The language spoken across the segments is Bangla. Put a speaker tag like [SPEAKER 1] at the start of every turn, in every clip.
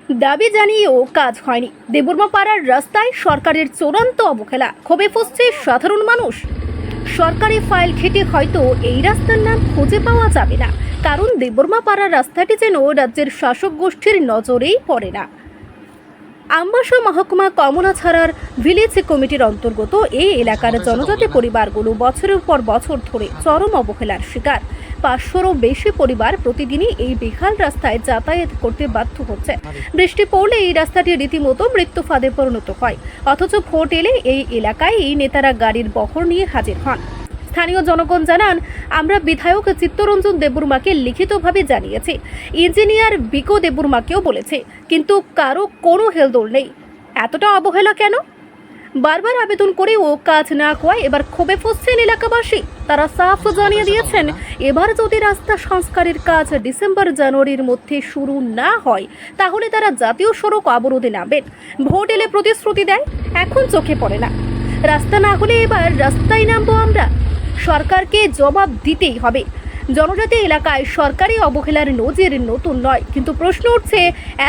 [SPEAKER 1] দাবি জানিয়েও কাজ হয়নি। দেববর্মা পাড়ার রাস্তায় সরকারের চূড়ান্ত অবহেলা, ক্ষোভে ফুঁসছে সাধারণ মানুষ। সরকারি ফাইল ঘেঁটে হয়তো এই রাস্তার নাম খুঁজে পাওয়া যাবে না, কারণ দেববর্মা পাড়ার রাস্তাটি যেন রাজ্যের শাসক গোষ্ঠীর নজরেই পড়ে না। আমবাসা মহকুমা কমলাছড়ার ভিলেজ কমিটির অন্তর্গত এই এলাকার জনজাতি পরিবারগুলো বছরের পর বছর ধরে চরম অবহেলার শিকার। 500-রও বেশি পরিবার প্রতিদিনই এই বেহাল রাস্তায় যাতায়াত করতে বাধ্য হচ্ছে। বৃষ্টি পড়লে এই রাস্তাটি রীতিমতো মৃত্যু ফাঁদে পরিণত হয়, অথচ ভোট এলে এই এলাকায় এই নেতারা গাড়ির বহর নিয়ে হাজির হন। স্থানীয় জনগণ জানান, আমরা বিধায়ক চিত্তরঞ্জন দেববর্মাকে লিখিতভাবে জানিয়েছি, ইঞ্জিনিয়ার বিকো দেববর্মাকেও বলেছে, কিন্তু কারো কোনো হেলদোল নেই। এতটা অবহেলা কেন? বারবার আবেদন করেও কাজ না হওয়ায় এবার ক্ষোভে ফুঁসছেন এলাকাবাসী। তারা সাফ জানিয়ে দিয়েছেন, এবার যদি রাস্তা সংস্কারের কাজ ডিসেম্বর-জানুয়ারির মধ্যে শুরু না হয়, তাহলে তারা জাতীয় সড়ক অবরোধে নামবেন। ভোট এলে প্রতিশ্রুতি দেয়, এখন চোখে পড়ে না। রাস্তা না হলে এবার রাস্তায় নামবো আমরা। সরকারকে জবাব দিতেই হবে। জনজাতি এলাকায় সরকারি অবহেলার নজির নতুন নয়, কিন্তু প্রশ্ন উঠছে,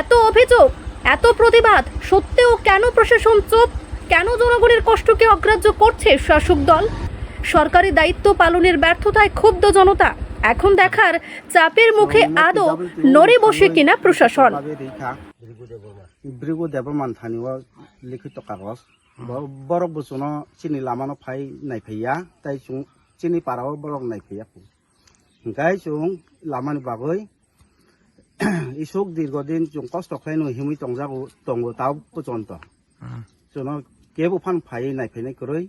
[SPEAKER 1] এত অভিযোগ, এত প্রতিবাদ সত্ত্বেও কেন প্রশাসন চুপ? কেন জনগণের কষ্টকে অগ্রাহ্য করছে শাসক দল? সরকারি দায়িত্ব পালনের ব্যর্থতায় ক্ষুব্ধ জনতা। এখন দেখার, চাপের মুখে আদৌ নড়ে বসে কিনা প্রশাসন।
[SPEAKER 2] ব্রিগু দেববর্মান থানিও লিখিত কাগজ বরক বসুনো চিনি লামানো ফাই নাইফैया তাই চুং চিনি পারাও বরক নাইফैया গাই চুং লামানি বাগৈ ইসুক দীর্ঘদিন চুং কষ্ট খাইনো হিমি টংজাগো টংগো তাও পর্যন্ত চুনো কেবো ফান ফাই নাইফैनाय কरै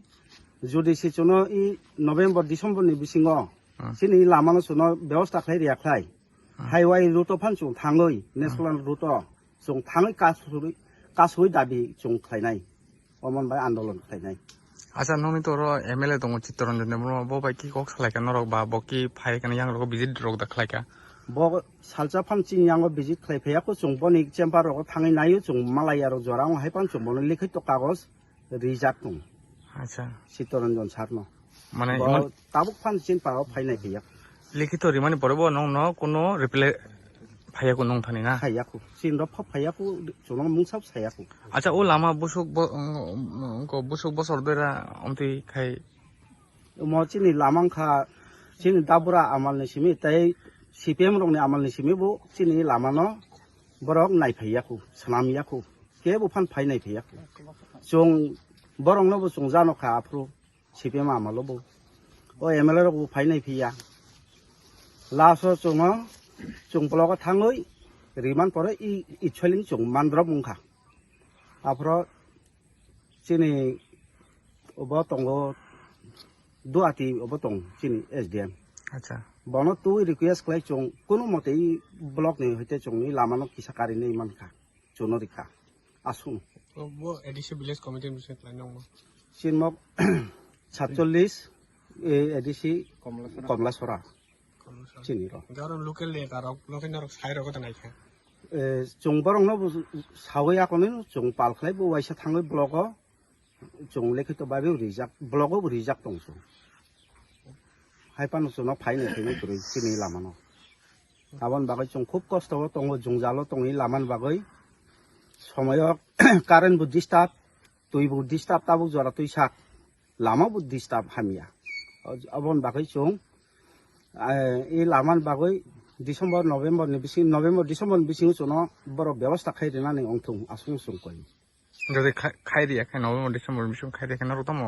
[SPEAKER 2] যদি সে চুনো ই নভেম্বর ডিসেম্বরনি বিसिङो চিনি লামানো চুনো ব্যবস্থা খাই রিয়াख्लाय हाइवे रुट फान चुं थाङै नेशनल रुट चुं थाङै कासुइ दाबि चुं खायनाय अमन बाय आन्दोलन खायनाय।
[SPEAKER 3] अच्छा नोंनि तो एमएलए दङ चित्तरंजन देबबर्मा बो बाय की कक सालायका नरक बा बकी फाय kan yang rok visit rok da खालायका
[SPEAKER 2] बो सालजा फान चिं यांग विजिट खायफैया को चुं बनि चेम्बर रक थाङै नायो चुं मालाया रक जराव हाय फान चुं बनि लिखित कागज रिजार्ट दं।
[SPEAKER 3] अच्छा
[SPEAKER 2] चित्तरंजन सारनो
[SPEAKER 3] माने
[SPEAKER 2] ताबुक फान चिन पाव फायनाय फैया
[SPEAKER 3] लिखित रिमानि परबो नों न कोनो रिप्ले फायाको नों थानि ना
[SPEAKER 2] फायाको चिन र फायाको चुनो मुंसाब सायाको।
[SPEAKER 3] अच्छा ओ लामा बुसुक बसर देरा अमति खाय
[SPEAKER 2] म चिनि लामांखा चिनि दाबुरा आमालनि सिमि तै सीपीएम रंनि आमालनि सिमि बो चिनि लामानो बरक नायफैयाको सनामियाको केबो फान फाय नायफैयाको जों बरंनो बो जों जानो खा आफ्रु सीपीएम आमालो बो ओ एमएलए रक फाय नायफैया लासो जोङो जों ब्लक थाङै रिमान परे इच्छलिं जों मानद्रब मुंखा आफ्रो चिनि अब तंगो दुआति अब तं चिनि एसडीएम।
[SPEAKER 3] अच्छा
[SPEAKER 2] बनो तु रिक्वेस्ट खाय जों कुनु मते ब्लक नि होते जोंनि लामानो किसाकारि नै मानखा जोनो रिखा आसु
[SPEAKER 3] वो ADC village committee mission plan दङ
[SPEAKER 2] चिनमक 47 एडिसी कमलासरा चिनि र
[SPEAKER 3] गारन लोकल ले गारक लोकल नरक साइ रक त नायखा
[SPEAKER 2] जों बरंनो सावैया कोन जों पालखलाय बो वाइसा थाङै ब्लक जों लेखित बाबे रिजार्ट ब्लक रिजार्ट दंसो हाइपान जोनो फाइने फैनो गुरै चिनि लामानो आबन बागै जों खूब कष्ट दङ जों जालो दङै लामान बागै समय कारेन्ट बुद्धि स्टाफ तुइ बुद्धि स्टाफ ताबु जरा तुइ साक लामा बुद्धि स्टाफ हामिया आबन बागै जों এই লামান বাগৈ ডিসেম্বর নভেম্বর ডিসেম্বর বিसिङो চुनो बर व्यवस्था खाइदेनानै अंथुं आसुं सुं कय
[SPEAKER 3] যদি খাই দিয়া খাই নভেম্বর ডিসেম্বর বিसिङ खाइ देखा नरतम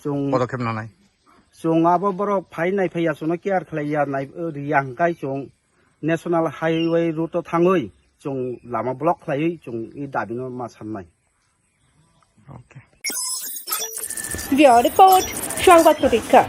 [SPEAKER 2] जों
[SPEAKER 3] पदक्षेप नानाय
[SPEAKER 2] जों आबो बर फाइ नायफैया चुनो केयार खालाया नाय रियांगाय जों नेशनल हाइवे रुट थाङै जों लामा ब्लक खालायै जों इ दाबिनो मा साननाय।
[SPEAKER 3] ओके
[SPEAKER 1] रिपोर्ट সংবাদ প্রতীক্ষা।